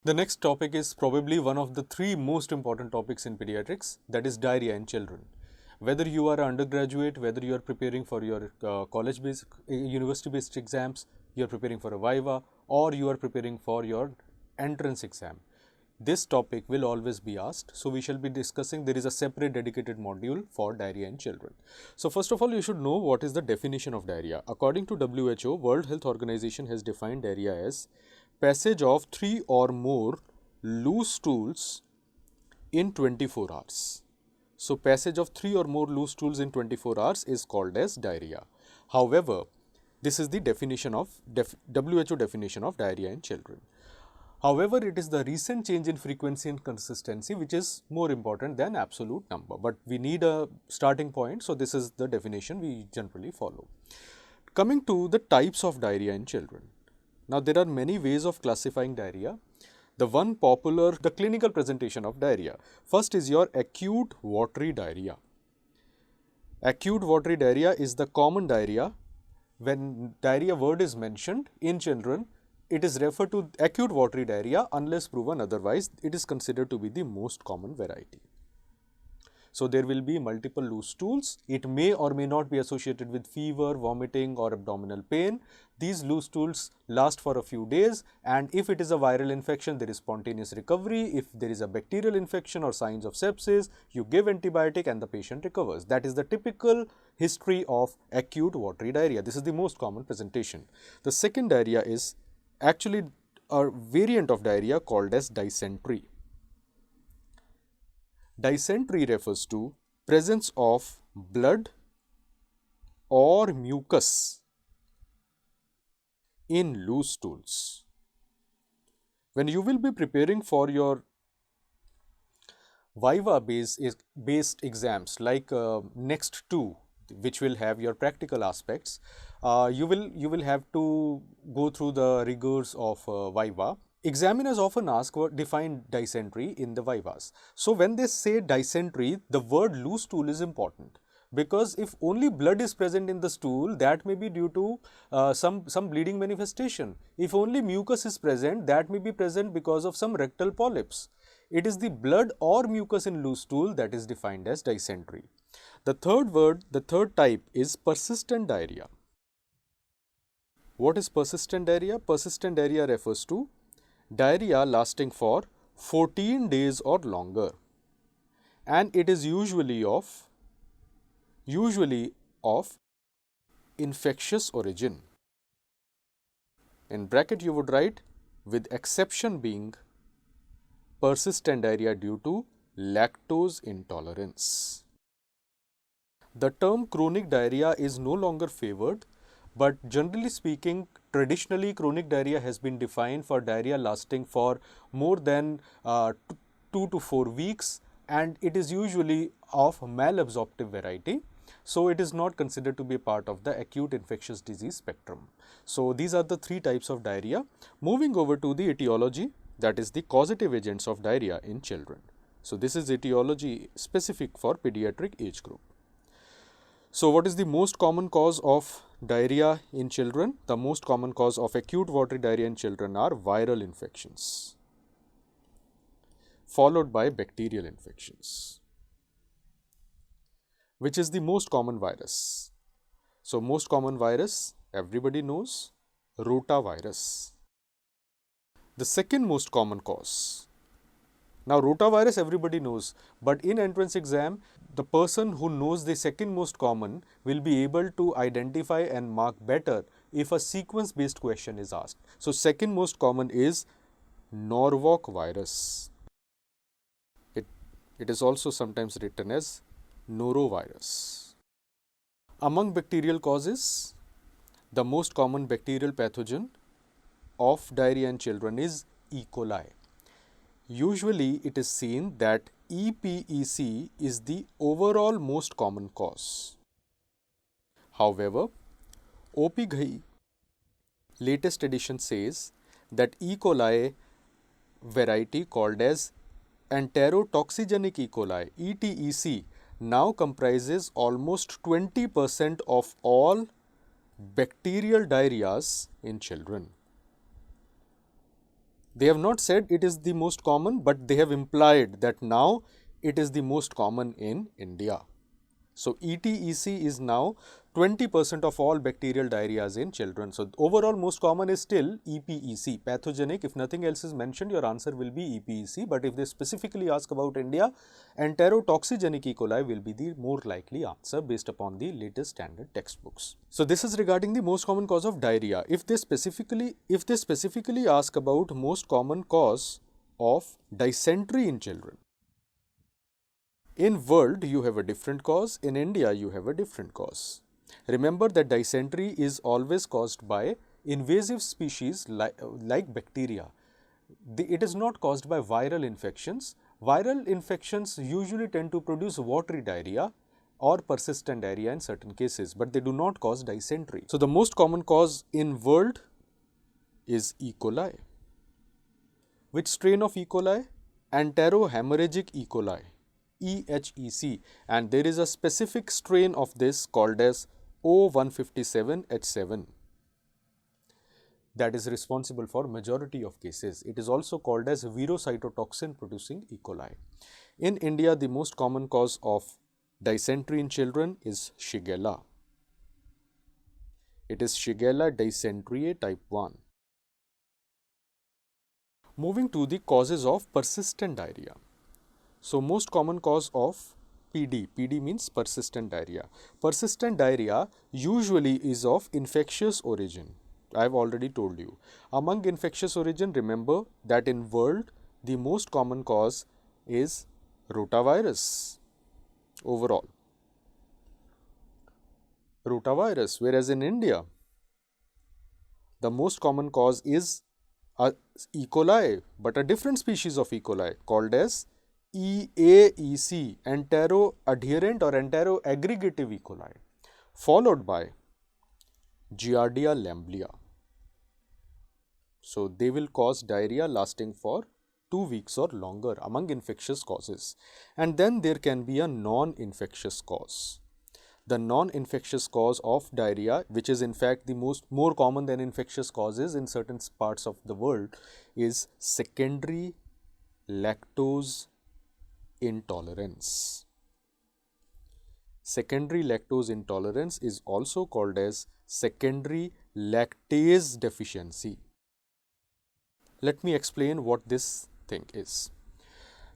The next topic is probably one of the three most important topics in pediatrics, that is diarrhea in children. Whether you are an undergraduate, whether you are preparing for your college-based, university-based exams, you are preparing for a viva, or you are preparing for your entrance exam. This topic will always be asked. So, we shall be discussing, there is a separate dedicated module for diarrhea in children. So, first of all, you should know what is the definition of diarrhea. According to WHO, World Health Organization has defined diarrhea as passage of 3 or more loose stools in 24 hours. So, passage of 3 or more loose stools in 24 hours is called as diarrhea. However, this is the definition of WHO definition of diarrhea in children. However, it is the recent change in frequency and consistency which is more important than absolute number, but we need a starting point. So, this is the definition we generally follow. Coming to the types of diarrhea in children. Now, there are many ways of classifying diarrhea. The one popular, the clinical presentation of diarrhea. First is your acute watery diarrhea. Acute watery diarrhea is the common diarrhea. When diarrhea word is mentioned in children, it is referred to acute watery diarrhea unless proven otherwise. It is considered to be the most common variety. So, there will be multiple loose stools. It may or may not be associated with fever, vomiting or abdominal pain. These loose stools last for a few days, and if it is a viral infection, there is spontaneous recovery. If there is a bacterial infection or signs of sepsis, you give antibiotic and the patient recovers. That is the typical history of acute watery diarrhea. This is the most common presentation. The second diarrhea is actually a variant of diarrhea called as dysentery. Dysentery refers to presence of blood or mucus in loose stools. When you will be preparing for your viva based exams like next two, which will have your practical aspects, you will have to go through the rigors of viva. Examiners often ask what define dysentery in the vivas. So, when they say dysentery, the word loose stool is important, because if only blood is present in the stool, that may be due to some bleeding manifestation. If only mucus is present, that may be present because of some rectal polyps. It is the blood or mucus in loose stool that is defined as dysentery. The third type is persistent diarrhea. What is persistent diarrhea? Persistent diarrhea refers to diarrhea lasting for 14 days or longer, and it is usually of infectious origin. In bracket you would write, with exception being persistent diarrhea due to lactose intolerance. The term chronic diarrhea is no longer favored, but generally speaking, traditionally chronic diarrhea has been defined for diarrhea lasting for more than 2 to 4 weeks, and it is usually of malabsorptive variety. So, it is not considered to be a part of the acute infectious disease spectrum. So, these are the three types of diarrhea. Moving over to the etiology, that is the causative agents of diarrhea in children. So, this is etiology specific for pediatric age group. So, what is the most common cause of diarrhea in children? The most common cause of acute watery diarrhea in children are viral infections, followed by bacterial infections. Which is the most common virus? So, most common virus everybody knows, rotavirus. The second most common cause. Now, rotavirus everybody knows, but in entrance exam, the person who knows the second most common will be able to identify and mark better if a sequence based question is asked. So, second most common is Norwalk virus. It is also sometimes written as norovirus. Among bacterial causes, the most common bacterial pathogen of diarrhea in children is E. coli. Usually, it is seen that EPEC is the overall most common cause. However, OPGHI latest edition says that E. coli variety called as enterotoxigenic E. coli ETEC now comprises almost 20% of all bacterial diarrheas in children. They have not said it is the most common, but they have implied that now it is the most common in India. So, ETEC is now 20% of all bacterial diarrheas in children. So, overall most common is still EPEC, pathogenic. If nothing else is mentioned, your answer will be EPEC. But if they specifically ask about India, enterotoxigenic E. coli will be the more likely answer based upon the latest standard textbooks. So, this is regarding the most common cause of diarrhea. If they specifically ask about most common cause of dysentery in children, in world you have a different cause, in India you have a different cause. Remember that dysentery is always caused by invasive species like bacteria. It is not caused by viral infections. Viral infections usually tend to produce watery diarrhea or persistent diarrhea in certain cases, but they do not cause dysentery. So, the most common cause in world is E. coli. Which strain of E. coli? Enterohemorrhagic E. coli. EHEC, and there is a specific strain of this called as O157H7 that is responsible for majority of cases. It is also called as virocytotoxin producing E. coli. In India, the most common cause of dysentery in children is Shigella. It is Shigella dysenteriae type 1. Moving to the causes of persistent diarrhea. So, most common cause of PD means persistent diarrhea. Persistent diarrhea usually is of infectious origin. I have already told you. Among infectious origin, remember that in world the most common cause is rotavirus overall. Rotavirus, whereas in India the most common cause is E. coli, but a different species of E. coli called as EAEC, enteroadherent or enteroaggregative E. coli, followed by Giardia lamblia. So, they will cause diarrhea lasting for 2 weeks or longer among infectious causes. And then there can be a non-infectious cause. The non-infectious cause of diarrhea, which is in fact the more common than infectious causes in certain parts of the world, is secondary lactose intolerance. Secondary lactose intolerance is also called as secondary lactase deficiency. Let me explain what this thing is.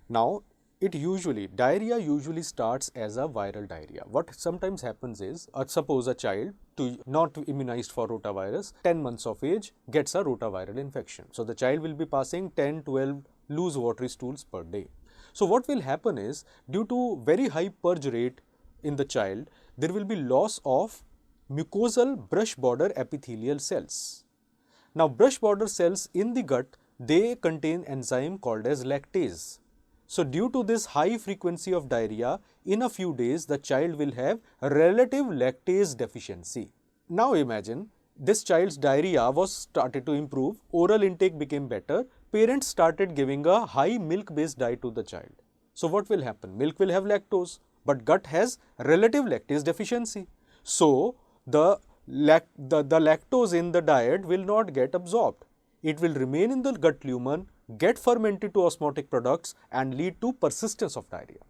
Now, diarrhea usually starts as a viral diarrhea. What sometimes happens is, suppose a child not immunized for rotavirus, 10 months of age, gets a rotaviral infection. So, the child will be passing 10, 12 loose watery stools per day. So, what will happen is, due to very high purge rate in the child, there will be loss of mucosal brush border epithelial cells. Now, brush border cells in the gut, they contain enzyme called as lactase. So, due to this high frequency of diarrhea, in a few days the child will have relative lactase deficiency. Now, imagine this child's diarrhea was started to improve, oral intake became better, parents started giving a high milk based diet to the child. So, what will happen? Milk will have lactose, but gut has relative lactase deficiency. So, the lactose in the diet will not get absorbed. It will remain in the gut lumen, get fermented to osmotic products and lead to persistence of diarrhea.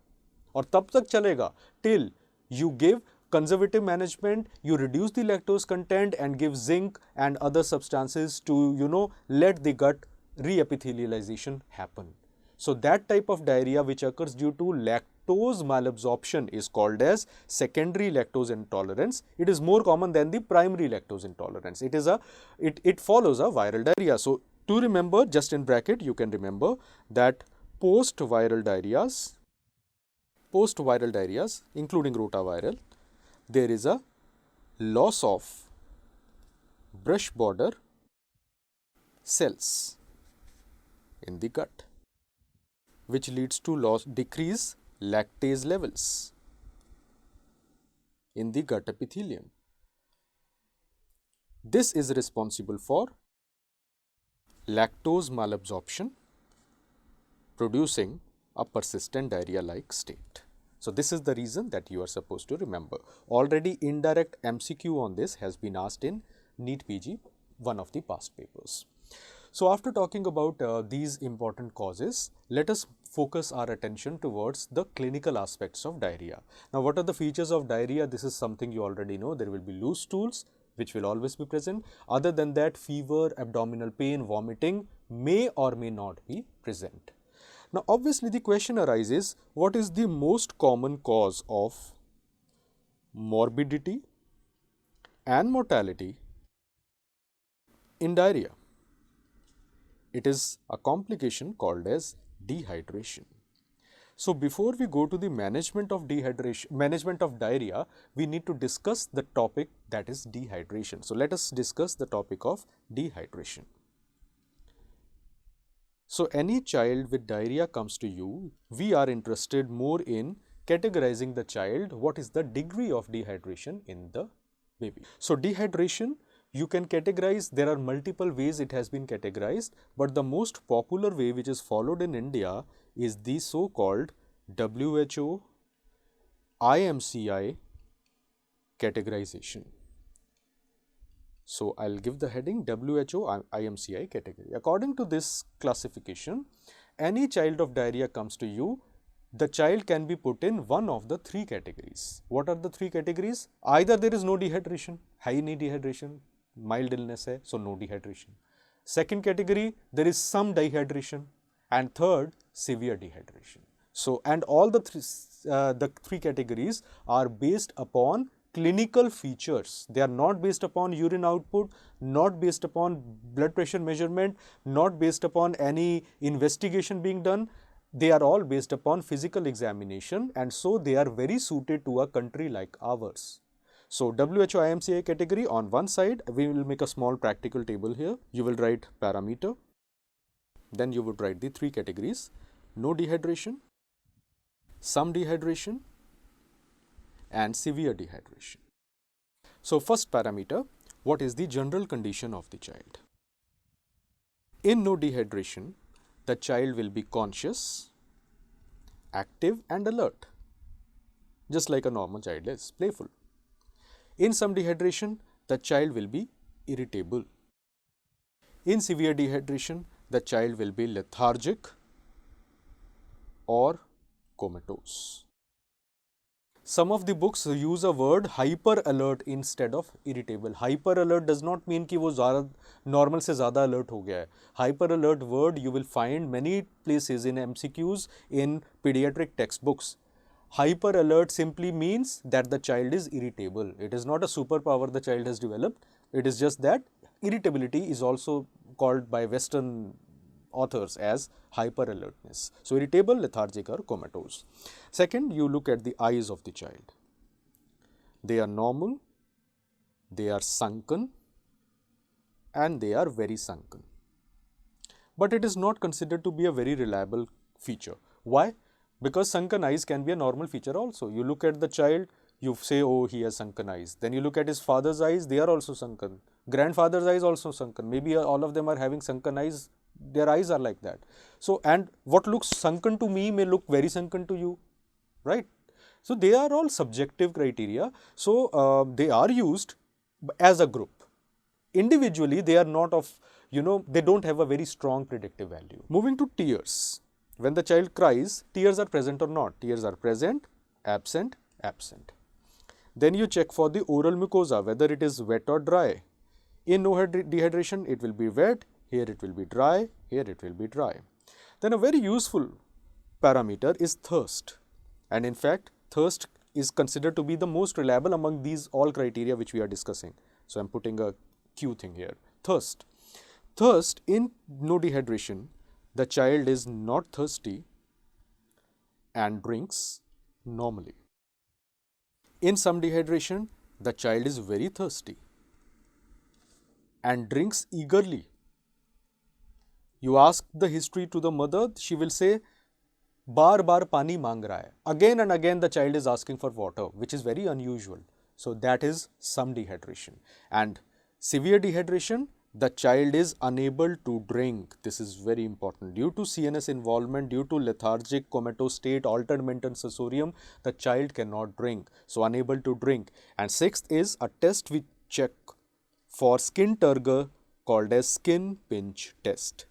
और तब तक चलेगा till you give conservative management, you reduce the lactose content and give zinc and other substances to let the gut reepithelialization happen. So, that type of diarrhea which occurs due to lactose malabsorption is called as secondary lactose intolerance. It is more common than the primary lactose intolerance. It follows a viral diarrhea. So, to remember, just in bracket you can remember that post-viral diarrheas including rotaviral, there is a loss of brush border cells in the gut, which leads to decrease lactase levels in the gut epithelium. This is responsible for lactose malabsorption, producing a persistent diarrhea-like state. So, this is the reason that you are supposed to remember. Already indirect MCQ on this has been asked in NEET PG, one of the past papers. So after talking about these important causes, let us focus our attention towards the clinical aspects of diarrhea. Now, what are the features of diarrhea? This is something you already know. There will be loose stools, which will always be present. Other than that, fever, abdominal pain, vomiting may or may not be present. Now, obviously, the question arises, what is the most common cause of morbidity and mortality in diarrhea? It is a complication called as dehydration. So before we go to the management of diarrhea, we need to discuss the topic that is dehydration. So let us discuss the topic of dehydration. So any child with diarrhea comes to you, we are interested more in categorizing the child, what is the degree of dehydration in the baby. So dehydration, you can categorize, there are multiple ways it has been categorized, but the most popular way which is followed in India is the so-called WHO IMCI categorization. So I'll give the heading WHO IMCI category. According to this classification, any child of diarrhea comes to you, the child can be put in one of the three categories. What are the three categories? Either there is no dehydration, high dehydration, mild illness hai, so no dehydration. Second category, there is some dehydration, and third, severe dehydration. So, and all the three categories are based upon clinical features. They are not based upon urine output, not based upon blood pressure measurement, not based upon any investigation being done. They are all based upon physical examination, and so they are very suited to a country like ours. So WHO IMCI category, on one side, we will make a small practical table here. You will write parameter, then you would write the three categories: no dehydration, some dehydration, and severe dehydration. So first parameter, what is the general condition of the child? In no dehydration, the child will be conscious, active and alert, just like a normal child is, playful. In some dehydration, the child will be irritable. In severe dehydration, the child will be lethargic or comatose. Some of the books use a word hyper alert instead of irritable. Hyper alert does not mean कि वो normal से ज़्यादा alert हो गया है. Hyper alert word you will find many places in MCQs, in pediatric textbooks. Hyper alert simply means that the child is irritable. It is not a superpower the child has developed. It is just that irritability is also called by Western authors as hyper alertness. So irritable, lethargic or comatose. Second, you look at the eyes of the child. They are normal, they are sunken and they are very sunken. But it is not considered to be a very reliable feature. Why? Because sunken eyes can be a normal feature also. You look at the child, you say, oh, he has sunken eyes. Then you look at his father's eyes, they are also sunken. Grandfather's eyes also sunken. Maybe all of them are having sunken eyes. Their eyes are like that. So, and what looks sunken to me may look very sunken to you, right? So, they are all subjective criteria. So, they are used as a group. Individually, they are not of, they don't have a very strong predictive value. Moving to tears. When the child cries, tears are present or not? Tears are present, absent, absent. Then you check for the oral mucosa, whether it is wet or dry. In no dehydration, it will be wet. Here it will be dry, here it will be dry. Then a very useful parameter is thirst. And in fact, thirst is considered to be the most reliable among these all criteria which we are discussing. So, I am putting a Q thing here. Thirst. Thirst, in no dehydration, the child is not thirsty and drinks normally. In some dehydration, the child is very thirsty and drinks eagerly. You ask the history to the mother, she will say, बार बार पानी मांग रहा है. Again and again the child is asking for water, which is very unusual. So that is some dehydration. And severe dehydration, the child is unable to drink. This is very important. Due to CNS involvement, due to lethargic, comatose state, altered mental sensorium, the child cannot drink. So unable to drink. And sixth is a test we check for skin turgor called as skin pinch test.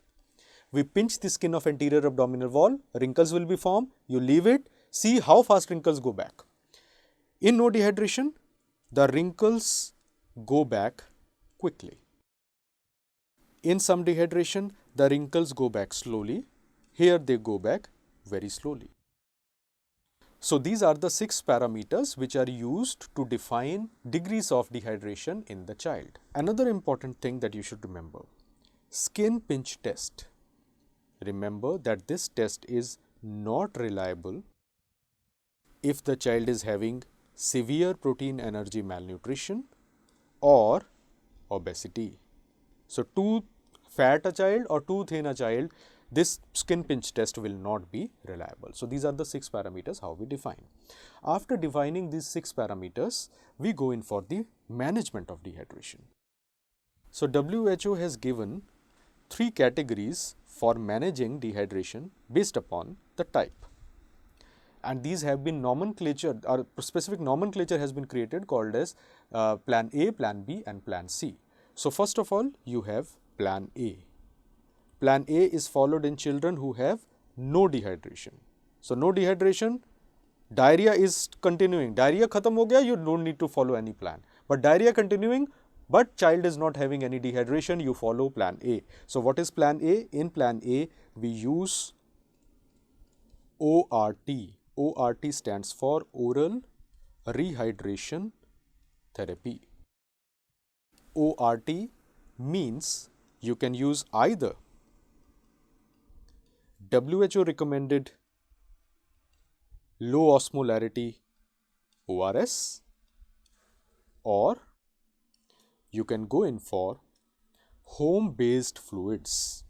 We pinch the skin of anterior abdominal wall, wrinkles will be formed, you leave it, see how fast wrinkles go back. In no dehydration, the wrinkles go back quickly. In some dehydration, the wrinkles go back slowly. Here they go back very slowly. So these are the 6 parameters which are used to define degrees of dehydration in the child. Another important thing that you should remember, skin pinch test. Remember that this test is not reliable if the child is having severe protein energy malnutrition or obesity. So too fat a child or too thin a child, this skin pinch test will not be reliable. So these are the 6 parameters how we define. After defining these 6 parameters, we go in for the management of dehydration. So WHO has given 3 categories for managing dehydration based upon the type. And these have been nomenclature, or specific nomenclature has been created called as plan A, plan B and plan C. So first of all, you have plan A. Plan A is followed in children who have no dehydration. So no dehydration, diarrhea is continuing. Diarrhea khatam ho gaya, you don't need to follow any plan. But diarrhea continuing, but child is not having any dehydration, you follow plan A. So what is plan A? In plan A, we use ORT. ORT stands for oral rehydration therapy. ORT means you can use either WHO recommended low osmolarity ORS, or you can go in for home based fluids.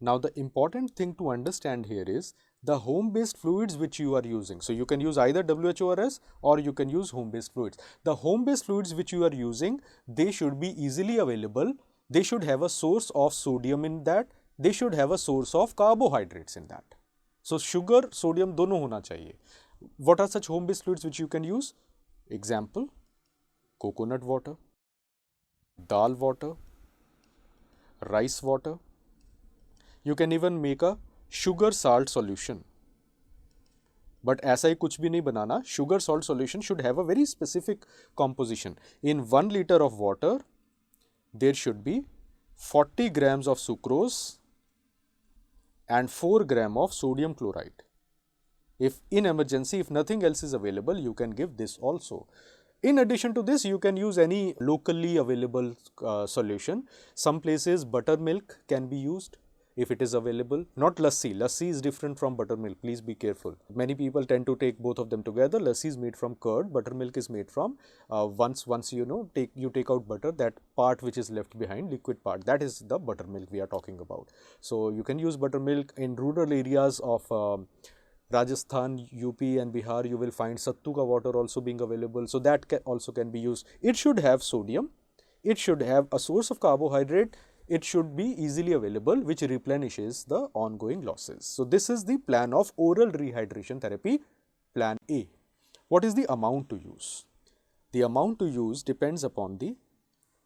Now the important thing to understand here is the home based fluids which you are using. So you can use either WHORS or you can use home based fluids. The home based fluids which you are using, they should be easily available. They should have a source of sodium in that. They should have a source of carbohydrates in that. So sugar, sodium dono hona chahiye. What are such home based fluids which you can use? Example, coconut water, dal water, rice water. You can even make a sugar salt solution. But ऐसा ही कुछ भी नहीं बनाना. Sugar salt solution should have a very specific composition. In 1 liter of water, there should be 40 grams of sucrose and 4 gram of sodium chloride. If in emergency, if nothing else is available, you can give this also. In addition to this, you can use any locally available solution. Some places buttermilk can be used if it is available. Not lassi. Lassi is different from buttermilk. Please be careful. Many people tend to take both of them together. Lassi is made from curd. Buttermilk is made from once you take out butter, that part which is left behind, liquid part, that is the buttermilk we are talking about. So you can use buttermilk in rural areas of Rajasthan, UP and Bihar. You will find sattu ka water also being available. So that also can be used. It should have sodium. It should have a source of carbohydrate. It should be easily available, which replenishes the ongoing losses. So this is the plan of oral rehydration therapy, plan A. What is the amount to use? The amount to use depends upon the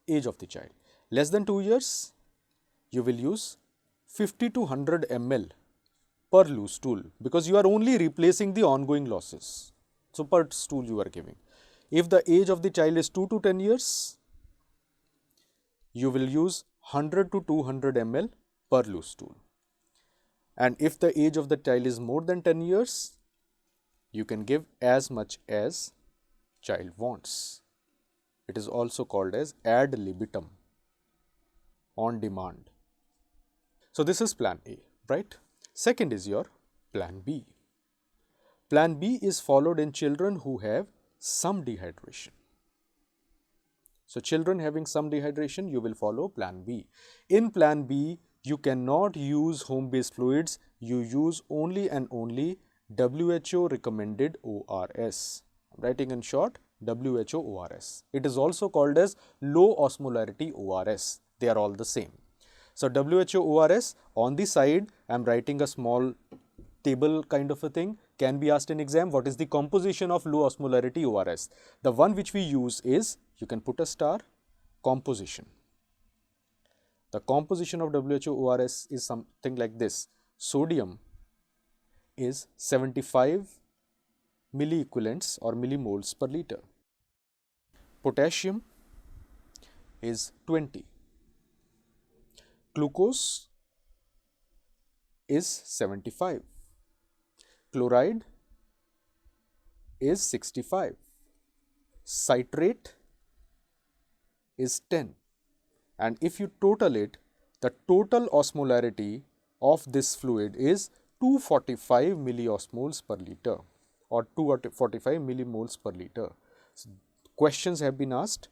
age of the child. Less than 2 years, you will use 50 to 100 ml per loose stool, because you are only replacing the ongoing losses. So per stool you are giving. If the age of the child is 2 to 10 years, you will use 100 to 200 ml per loose stool. And if the age of the child is more than 10 years, you can give as much as child wants. It is also called as ad libitum, on demand. So this is plan A, right? Second is your plan B. Plan B is followed in children who have some dehydration. So children having some dehydration, you will follow plan B. In plan B, you cannot use home-based fluids. You use only and only WHO recommended ORS. I'm writing in short, WHO ORS. It is also called as low osmolarity ORS. They are all the same. So WHO ORS, on the side, I am writing a small table kind of a thing, can be asked in exam. What is the composition of low osmolarity ORS? The one which we use is, you can put a star, composition. The composition of WHO ORS is something like this. Sodium is 75 milliequivalents or millimoles per liter. Potassium is 20. Glucose is 75. Chloride is 65. Citrate is 10. And if you total it, the total osmolarity of this fluid is 245 milliosmoles per liter or 245 millimoles per liter. So, questions have been asked.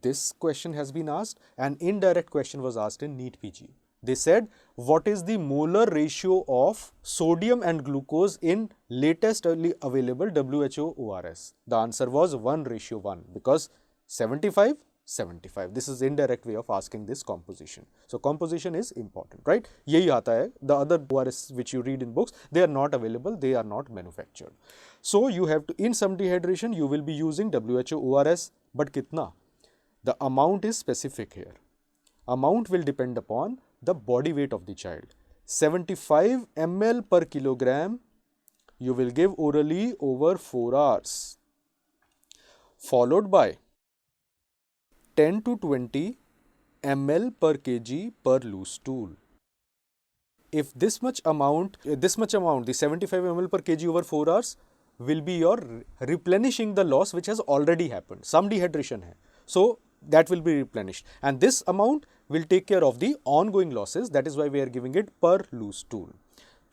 This question has been asked. An indirect question was asked in NEET PG. They said, what is the molar ratio of sodium and glucose in latest available WHO ORS? The answer was 1:1 because 75, 75. This is indirect way of asking this composition. So, composition is important, right? Yahi aata hai. The other ORS which you read in books, they are not available, they are not manufactured. So, you have to, in some dehydration, you will be using WHO ORS, but kitna? The amount is specific here. Amount will depend upon the body weight of the child. 75 ml per kilogram you will give orally over 4 hours, followed by 10 to 20 ml per kg per loose stool. If this much amount, the 75 ml per kg over 4 hours will be your replenishing the loss which has already happened. Some dehydration hai. So, that will be replenished, and this amount will take care of the ongoing losses. That is why we are giving it per loose stool.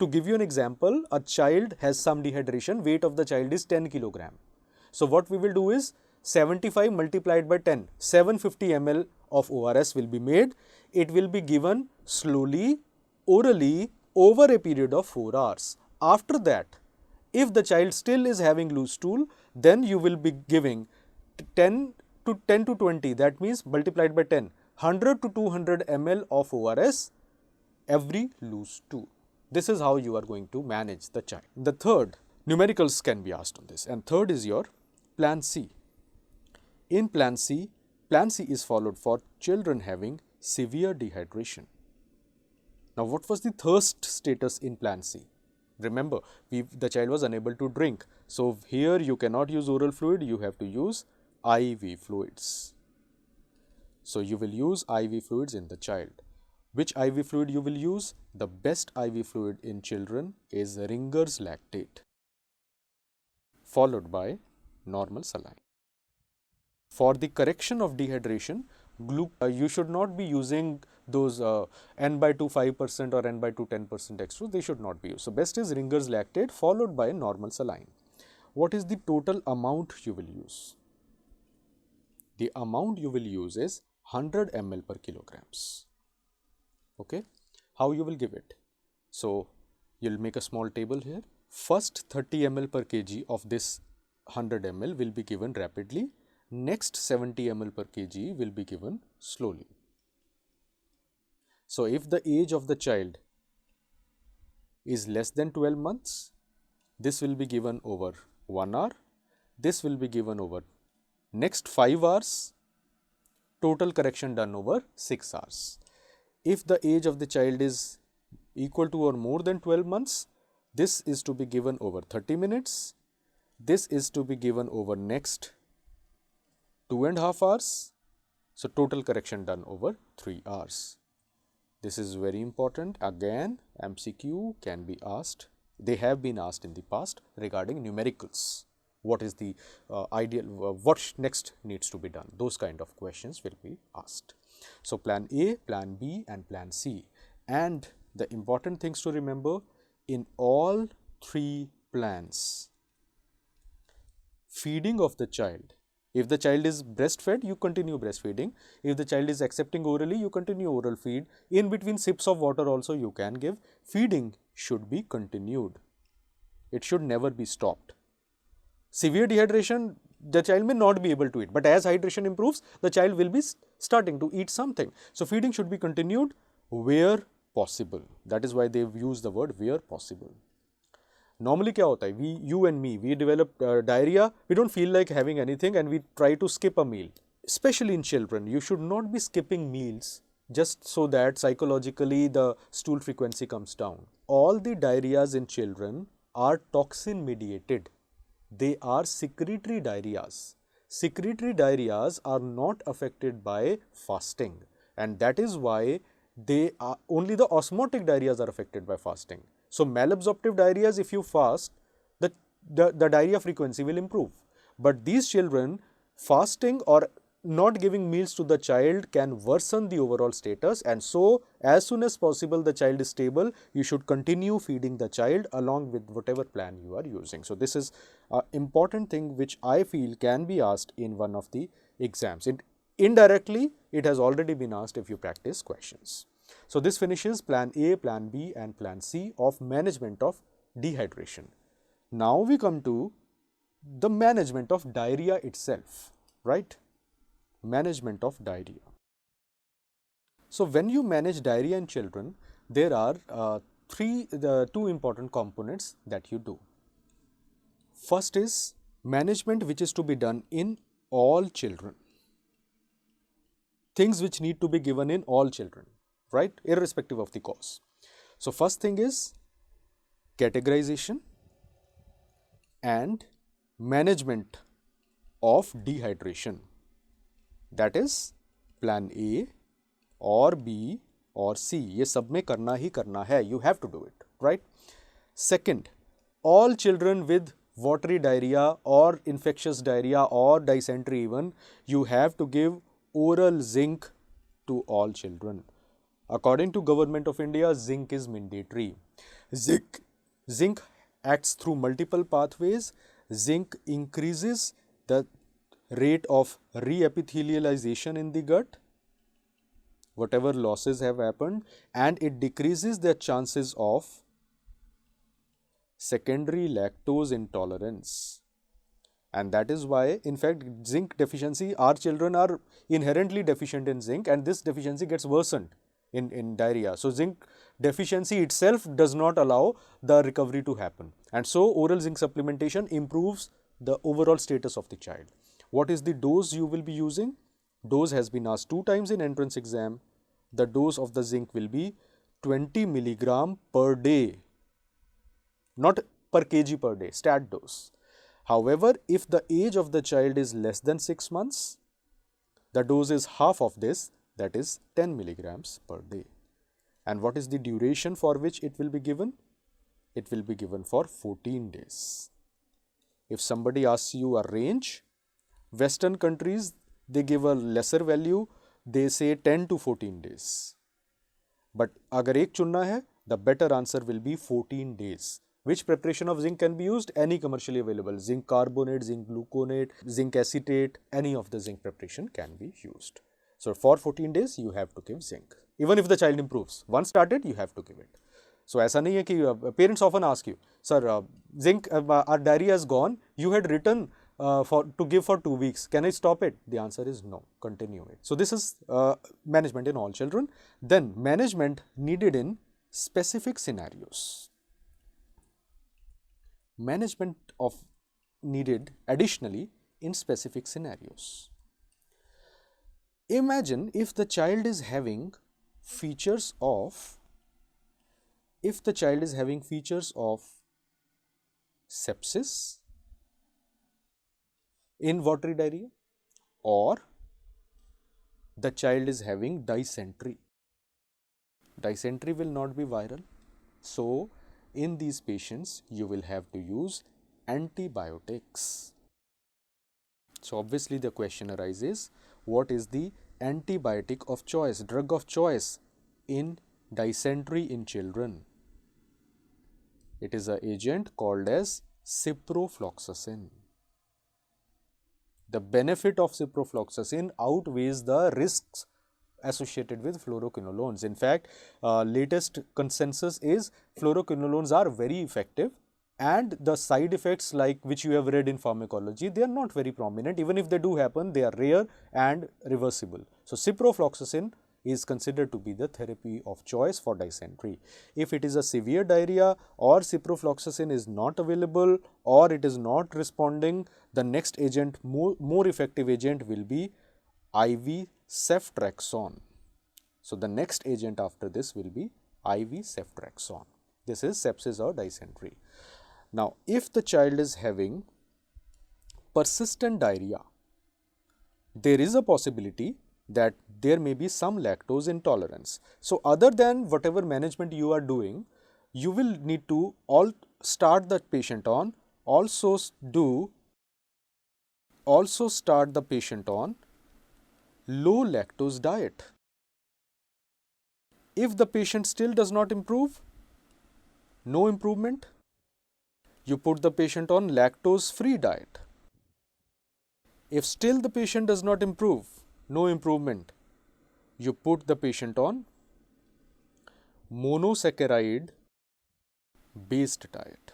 To give you an example, a child has some dehydration, weight of the child is 10 kilogram. So, what we will do is 75 multiplied by 10, 750 ml of ORS will be made. It will be given slowly, orally over a period of 4 hours. After that, if the child still is having loose stool, then you will be giving 10 to 20, that means multiplied by 10, 100 to 200 ml of ORS every loose stool. This is how you are going to manage the child. The third, numericals can be asked on this, and third is your plan C. In plan C is followed for children having severe dehydration. Now, what was the thirst status in plan C? Remember, the child was unable to drink. So, here you cannot use oral fluid, you have to use IV fluids. So, you will use IV fluids in the child. Which IV fluid you will use? The best IV fluid in children is Ringer's lactate, followed by normal saline. For the correction of dehydration, you should not be using those N by 2 5% or N by 2 10% dextrose. They should not be used. So, best is Ringer's lactate followed by normal saline. What is the total amount you will use? The amount you will use is 100 ml per kilograms. Okay. How you will give it? So, you will make a small table here. First 30 ml per kg of this 100 ml will be given rapidly. Next 70 ml per kg will be given slowly. So, if the age of the child is less than 12 months, this will be given over 1 hour. This will be given over next 5 hours, total correction done over 6 hours. If the age of the child is equal to or more than 12 months, this is to be given over 30 minutes. This is to be given over next 2.5 hours. So, total correction done over 3 hours. This is very important. Again, MCQ can be asked. They have been asked in the past regarding numericals. What is the ideal, what next needs to be done? Those kind of questions will be asked. So, plan A, plan B and plan C. And the important things to remember, in all three plans, feeding of the child. If the child is breastfed, you continue breastfeeding. If the child is accepting orally, you continue oral feed. In between sips of water also you can give. Feeding should be continued. It should never be stopped. Severe dehydration, the child may not be able to eat, but as hydration improves, the child will be starting to eat something. So, feeding should be continued where possible. That is why they have used the word where possible. Normally क्या होता है, you and me, we develop diarrhea, we don't feel like having anything and we try to skip a meal. Especially in children, you should not be skipping meals just so that psychologically the stool frequency comes down. All the diarrheas in children are toxin mediated. They are secretory diarrheas. Secretory diarrheas are not affected by fasting, and that is why they are only the osmotic diarrheas are affected by fasting. So malabsorptive diarrheas, if you fast, the diarrhea frequency will improve. But these children, fasting or not giving meals to the child can worsen the overall status, and so as soon as possible the child is stable, you should continue feeding the child along with whatever plan you are using. So this is an important thing which I feel can be asked in one of the exams. Indirectly, it has already been asked if you practice questions. So this finishes plan A, plan B and plan C of management of dehydration. Now we come to the management of diarrhea itself, right? Management of diarrhea. So when you manage diarrhea in children, there are two important components that you do. First is management which is to be done in all children. Things which need to be given in all children, right? Irrespective of the cause. So first thing is categorization and management of dehydration. That is plan A or B or C. ये सब में करना ही करना है. You have to do it, right? Second, all children with watery diarrhea or infectious diarrhea or dysentery even, you have to give oral zinc to all children. According to Government of India, zinc is mandatory. Zinc acts through multiple pathways. Zinc increases the rate of reepithelialization in the gut, whatever losses have happened, and it decreases the chances of secondary lactose intolerance. And that is why, in fact, zinc deficiency, our children are inherently deficient in zinc, and this deficiency gets worsened in diarrhea. So zinc deficiency itself does not allow the recovery to happen. And so oral zinc supplementation improves the overall status of the child. What is the dose you will be using? Dose has been asked 2 times in entrance exam. The dose of the zinc will be 20 milligram per day, not per kg per day, stat dose. However, if the age of the child is less than 6 months, the dose is half of this, that is 10 milligrams per day. And what is the duration for which it will be given? It will be given for 14 days. If somebody asks you a range, Western countries, they give a lesser value, they say 10 to 14 days. But agar ek chunna hai, the better answer will be 14 days. Which preparation of zinc can be used? Any commercially available. Zinc carbonate, zinc gluconate, zinc acetate, any of the zinc preparation can be used. So for 14 days, you have to give zinc. Even if the child improves, once started, you have to give it. So ऐसा नहीं है कि parents often ask you, sir, zinc, our diarrhea is gone, you had written to give for 2 weeks, can I stop it? The answer is no, continue it. So this is management in all children. Then management needed in specific scenarios. Management of needed additionally in specific scenarios. Imagine if the child is having features of sepsis in watery diarrhea, or the child is having dysentery. Dysentery will not be viral. So in these patients, you will have to use antibiotics. So obviously the question arises, what is the antibiotic of choice, drug of choice in dysentery in children? It is an agent called as ciprofloxacin. The benefit of ciprofloxacin outweighs the risks associated with fluoroquinolones. In fact, latest consensus is fluoroquinolones are very effective, and the side effects like which you have read in pharmacology, they are not very prominent. Even if they do happen, they are rare and reversible. So ciprofloxacin is considered to be the therapy of choice for dysentery. If it is a severe diarrhea or ciprofloxacin is not available or it is not responding, the next agent, more effective agent will be IV ceftriaxone. So the next agent after this will be IV ceftriaxone. This is sepsis or dysentery. Now, if the child is having persistent diarrhea, there is a possibility that there may be some lactose intolerance. So other than whatever management you are doing, you will need to start the patient on low lactose diet. If the patient still does not improve, no improvement, you put the patient on lactose free diet. If still the patient does not improve, no improvement, you put the patient on monosaccharide based diet.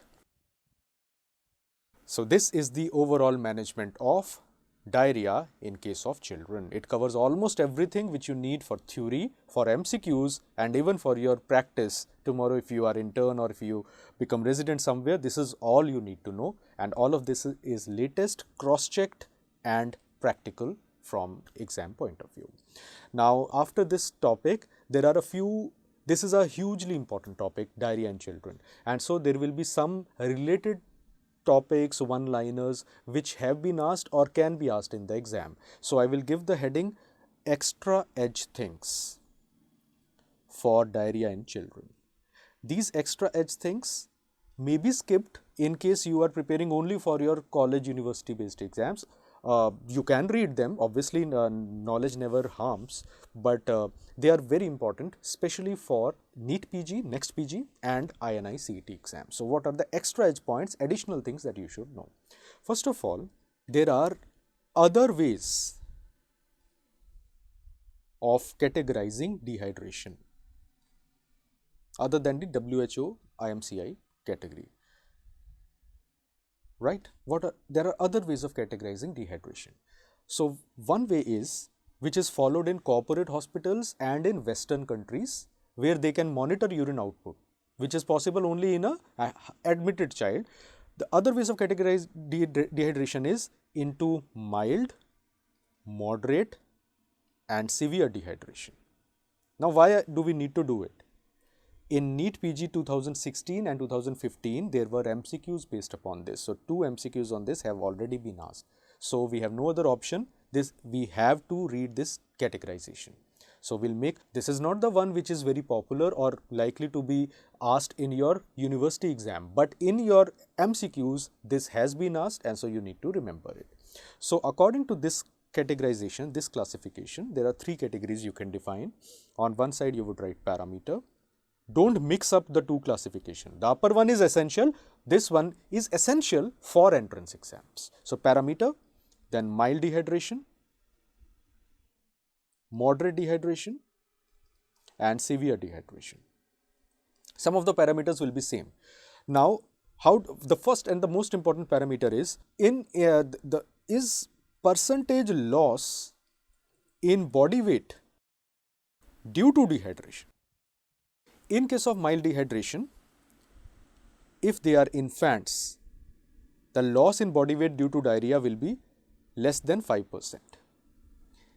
So this is the overall management of diarrhea in case of children. It covers almost everything which you need for theory, for MCQs, and even for your practice tomorrow if you are intern or if you become resident somewhere. This is all you need to know, and all of this is latest, cross-checked and practical from exam point of view. Now, after this topic, this is a hugely important topic, diarrhea in children, and so there will be some related topics, one-liners which have been asked or can be asked in the exam. So I will give the heading extra edge things for diarrhea in children. These extra edge things may be skipped in case you are preparing only for your college university based exams. You can read them, obviously knowledge never harms, but they are very important, especially for NEET PG, Next PG and INI CET exams. So what are the extra edge points, additional things that you should know? First of all, there are other ways of categorizing dehydration other than the WHO IMCI category. Right? There are other ways of categorizing dehydration. So one way is, which is followed in corporate hospitals and in Western countries, where they can monitor urine output, which is possible only in a admitted child. The other ways of categorizing dehydration is into mild, moderate and severe dehydration. Now, why do we need to do it? In NEET PG 2016 and 2015, there were MCQs based upon this. So, 2 MCQs on this have already been asked. So, we have no other option. We have to read this categorization. So, this is not the one which is very popular or likely to be asked in your university exam, but in your MCQs, this has been asked, and so you need to remember it. So, according to this categorization, this classification, there are 3 categories you can define. On one side, you would write parameter. Don't mix up the 2 classification. The upper one is essential. This one is essential for entrance exams. So, parameter, then mild dehydration, moderate dehydration and severe dehydration. Some of the parameters will be same. Now, the first and the most important parameter is is percentage loss in body weight due to dehydration. In case of mild dehydration, if they are infants, the loss in body weight due to diarrhea will be less than 5%.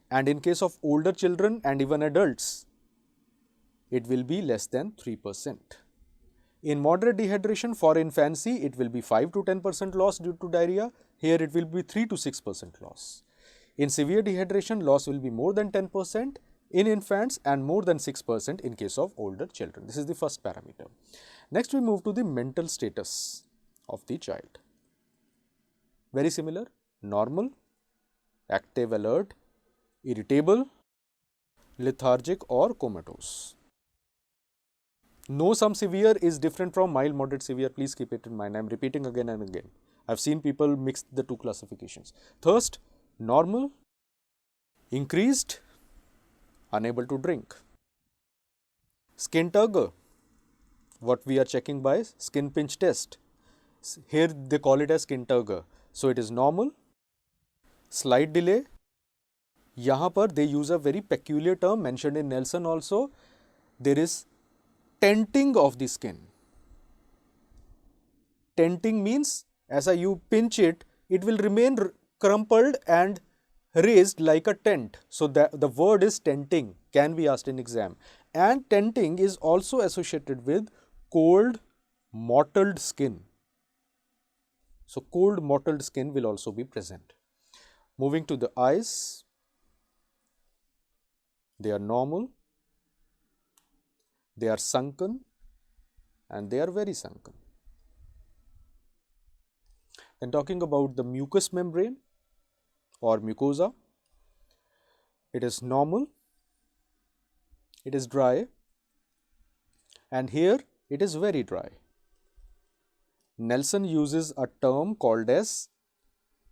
And in case of older children and even adults, it will be less than 3%. In moderate dehydration for infancy, it will be 5 to 10% loss due to diarrhea. Here it will be 3 to 6% loss. In severe dehydration, loss will be more than 10% in infants and more than 6% in case of older children. This is the first parameter. Next, we move to the mental status of the child. Very similar, normal, active, alert, irritable, lethargic or comatose. No, some severe is different from mild, moderate, severe. Please keep it in mind. I am repeating again and again. I have seen people mix the 2 classifications. Thirst, normal, increased, unable to drink. Skin turgor, what we are checking by skin pinch test. Here they call it as skin turgor. So it is normal. Slight delay. यहाँ पर they use a very peculiar term mentioned in Nelson also. There is tenting of the skin. Tenting means as you pinch it, it will remain crumpled and raised like a tent. So the word is tenting, can be asked in exam. And tenting is also associated with cold, mottled skin. So cold, mottled skin will also be present. Moving to the eyes, they are normal, they are sunken, and they are very sunken. Then talking about the mucous membrane or mucosa, it is normal, it is dry, and here it is very dry. Nelson uses a term called as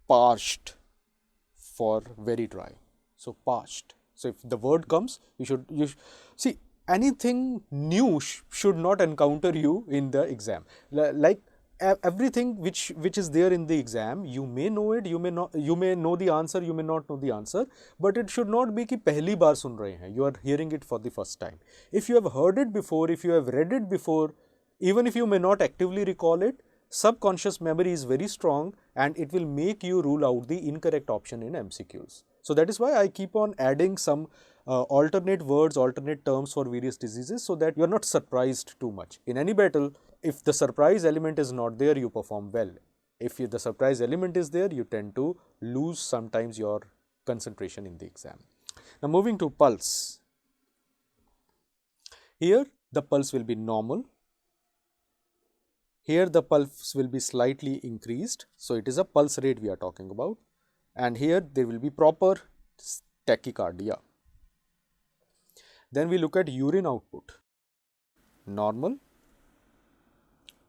parched for very dry. So parched. So if the word comes, you should see anything new should not encounter you in the exam. Like everything which is there in the exam, you may know it, you may know the answer, you may not know the answer, but it should not be कि पहली बार सुन रहे हैं, you are hearing it for the first time. If you have heard it before, if you have read it before, even if you may not actively recall it, subconscious memory is very strong and it will make you rule out the incorrect option in MCQs. So that is why I keep on adding some alternate words, alternate terms for various diseases so that you are not surprised too much. In any battle, if the surprise element is not there, you perform well. If the surprise element is there, you tend to lose sometimes your concentration in the exam. Now moving to pulse. Here the pulse will be normal. Here the pulse will be slightly increased. So it is a pulse rate we are talking about. And here there will be proper tachycardia. Then we look at urine output. Normal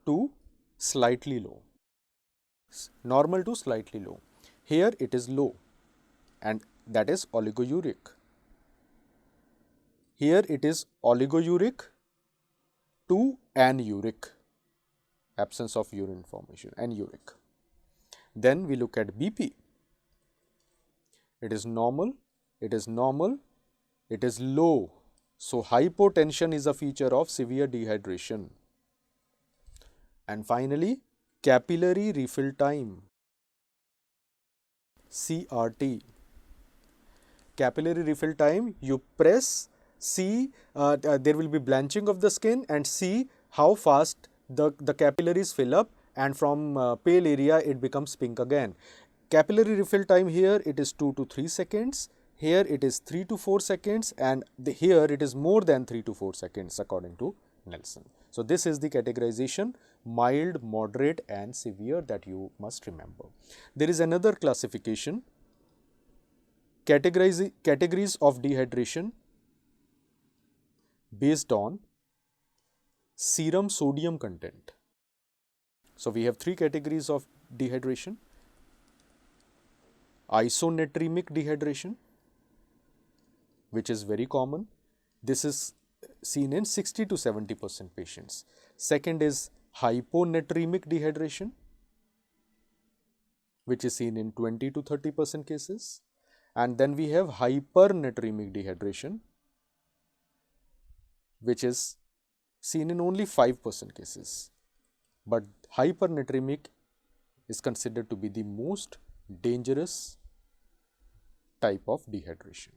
to slightly low. Normal to slightly low. Here it is low and that is oligouric. Here it is oligouric to anuric. Absence of urine formation, anuric. Then we look at BP. It is normal, it is normal, it is low. So hypotension is a feature of severe dehydration. And finally, capillary refill time, CRT. Capillary refill time, you press, see, there will be blanching of the skin and see how fast the capillaries fill up, and from pale area it becomes pink again. Capillary refill time here it is 2 to 3 seconds, here it is 3 to 4 seconds, and here it is more than 3 to 4 seconds according to Nelson. So this is the categorization, mild, moderate and severe, that you must remember. There is another classification, categories of dehydration based on serum sodium content. So we have three categories of dehydration: isonatremic dehydration, which is very common. This is seen in 60 to 70% patients. Second is hyponatremic dehydration, which is seen in 20 to 30% cases. And then we have hypernatremic dehydration, which is seen in only 5% cases. But hypernatremic is considered to be the most dangerous type of dehydration.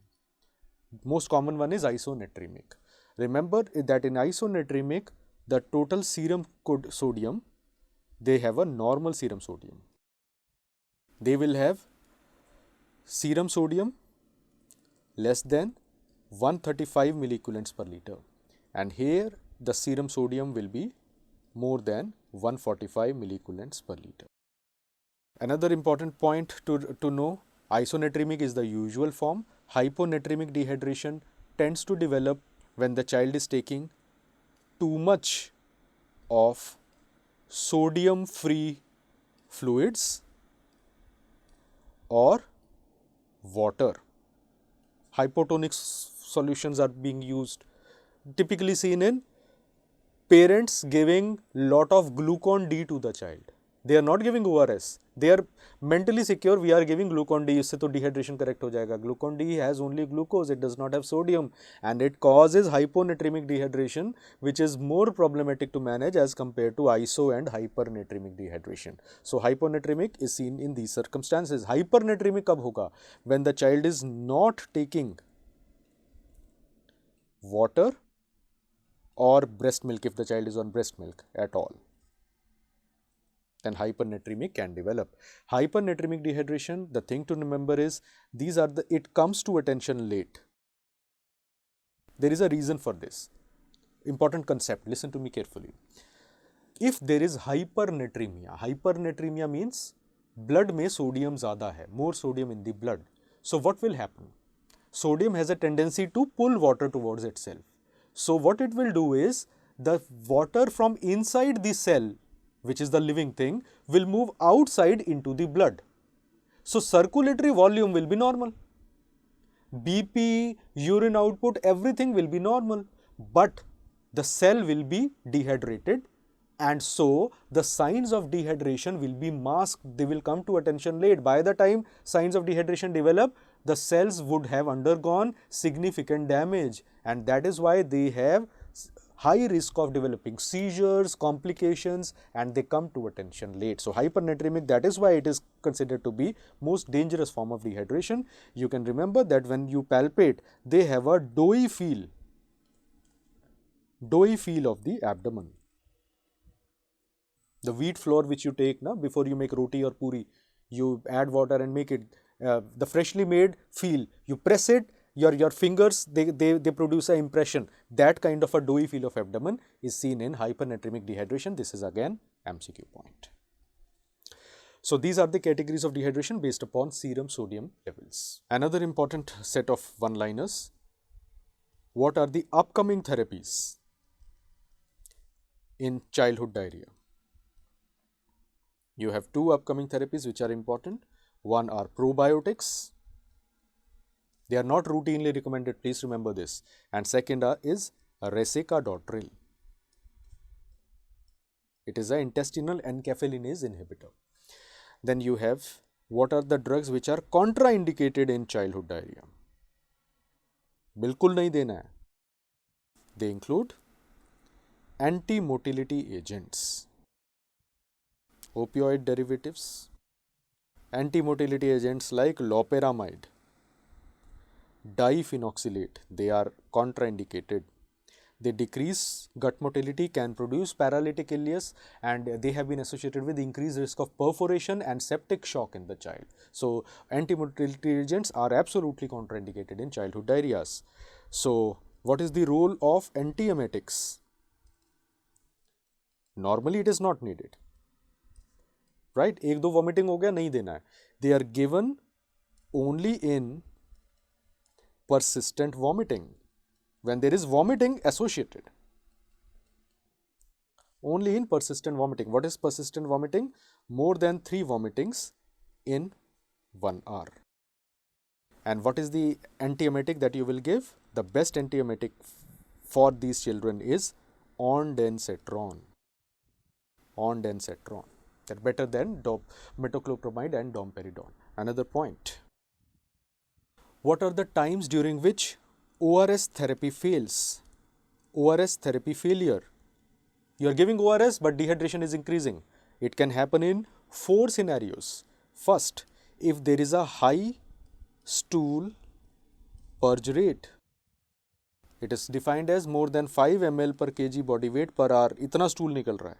Most common one is isonatremic. Remember that in isonatremic, the total serum sodium, they have a normal serum sodium. They will have serum sodium less than 135 milliequivalents per liter, and here the serum sodium will be more than 145 milliequivalents per liter. Another important point to know, isonatremic is the usual form. Hyponatremic dehydration tends to develop when the child is taking too much of sodium free fluids or water. Hypotonic solutions are being used, typically seen in parents giving lot of glucon D to the child. They are not giving ORS. They are mentally secure. We are giving glucon D. इससे तो dehydration correct हो जाएगा. Glucon D has only glucose. It does not have sodium, and it causes hyponatremic dehydration, which is more problematic to manage as compared to iso and hypernatremic dehydration. So hyponatremic is seen in these circumstances. Hypernatremic कब होगा? When the child is not taking water or breast milk, if the child is on breast milk at all, then hypernatremic can develop. Hypernatremic dehydration, the thing to remember is it comes to attention late. There is a reason for this. Important concept, listen to me carefully. If there is hypernatremia means blood में sodium ज़्यादा है, more sodium in the blood. So what will happen? Sodium has a tendency to pull water towards itself. So what it will do is, the water from inside the cell, which is the living thing, will move outside into the blood. So circulatory volume will be normal. BP, urine output, everything will be normal. But the cell will be dehydrated, and so the signs of dehydration will be masked. They will come to attention late. By the time signs of dehydration develop, the cells would have undergone significant damage, and that is why they have high risk of developing seizures, complications, and they come to attention late. So hypernatremic, that is why it is considered to be most dangerous form of dehydration. You can remember that when you palpate, they have a doughy feel of the abdomen. The wheat flour which you take now before you make roti or puri, you add water and make it, the freshly made feel, you press it, your fingers, they produce an impression. That kind of a doughy feel of abdomen is seen in hypernatremic dehydration. This is again MCQ point. So these are the categories of dehydration based upon serum sodium levels. Another important set of one-liners. What are the upcoming therapies in childhood diarrhea? You have two upcoming therapies which are important. One are probiotics. They are not routinely recommended, please remember this. And second is resecadodril. It is an intestinal encaphelinase inhibitor. Then you have, what are the drugs which are contraindicated in childhood diarrhea? बिल्कुल नहीं देना है. They include anti-motility agents, opioid derivatives, anti-motility agents like loperamide, diphenoxylate, they are contraindicated. They decrease gut motility, can produce paralytic ileus, and they have been associated with increased risk of perforation and septic shock in the child. So anti-motility agents are absolutely contraindicated in childhood diarrheas. So what is the role of antiemetics? Normally it is not needed, right? एक दो vomiting हो गया, नहीं देना है. They are given only in persistent vomiting, when there is vomiting associated. Only in persistent vomiting. What is persistent vomiting? More than 3 vomitings in 1 hour. And what is the antiemetic that you will give? The best antiemetic for these children is ondansetron. Ondansetron. They are better than metoclopramide and domperidone. Another point. What are the times during which ORS therapy fails? ORS therapy failure. You are giving ORS but dehydration is increasing. It can happen in 4 scenarios. First, if there is a high stool purge rate. It is defined as more than 5 ml per kg body weight per hour. इतना stool निकल रहा है.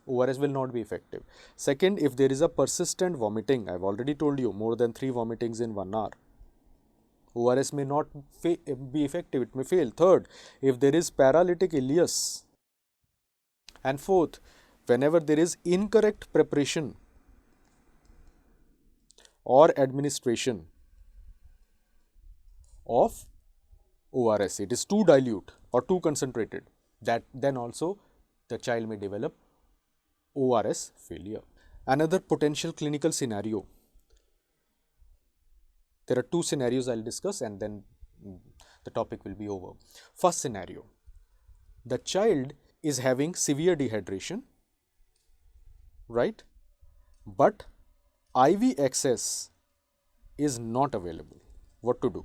ORS will not be effective. Second, if there is a persistent vomiting, I have already told you, more than 3 vomitings in 1 hour. ORS may not be effective, it may fail. Third, if there is paralytic ileus. And fourth, whenever there is incorrect preparation or administration of ORS, it is too dilute or too concentrated, that then also the child may develop ORS failure. Another potential clinical scenario. There are 2 scenarios I will discuss and then the topic will be over. First scenario, the child is having severe dehydration, right? but IV access is not available. What to do?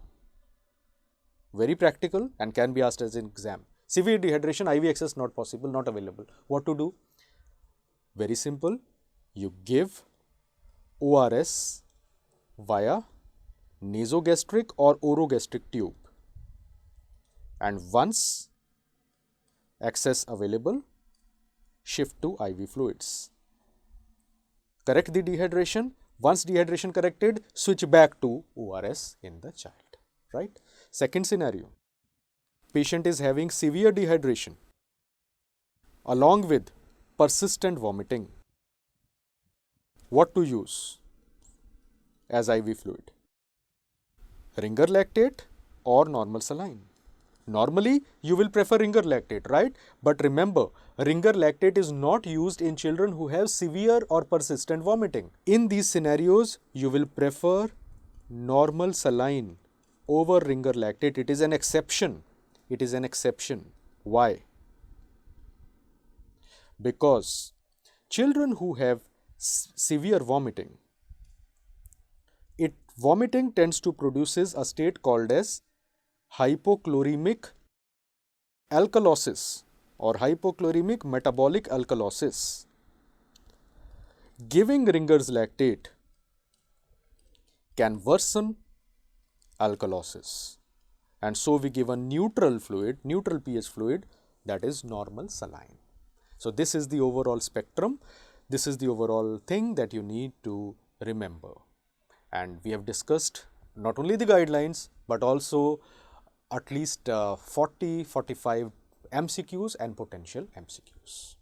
Very practical and can be asked as an exam. Severe dehydration, IV access not possible, not available. What to do? Very simple. You give ORS via nasogastric or orogastric tube, and once access available, shift to IV fluids. Correct the dehydration. Once dehydration corrected, switch back to ORS in the child, right? Second scenario, patient is having severe dehydration along with persistent vomiting. What to use as IV fluid? Ringer lactate or normal saline? Normally, you will prefer ringer lactate, right? But remember, ringer lactate is not used in children who have severe or persistent vomiting. In these scenarios, you will prefer normal saline over ringer lactate. It is an exception. It is an exception. Why? Because children who have severe vomiting, vomiting tends to produces a state called as hypochloremic alkalosis or hypochloremic metabolic alkalosis. Giving Ringer's lactate can worsen alkalosis, and so we give a neutral fluid, neutral pH fluid, that is normal saline. So this is the overall spectrum. This is the overall thing that you need to remember. And we have discussed not only the guidelines, but also at least 40-45 MCQs and potential MCQs.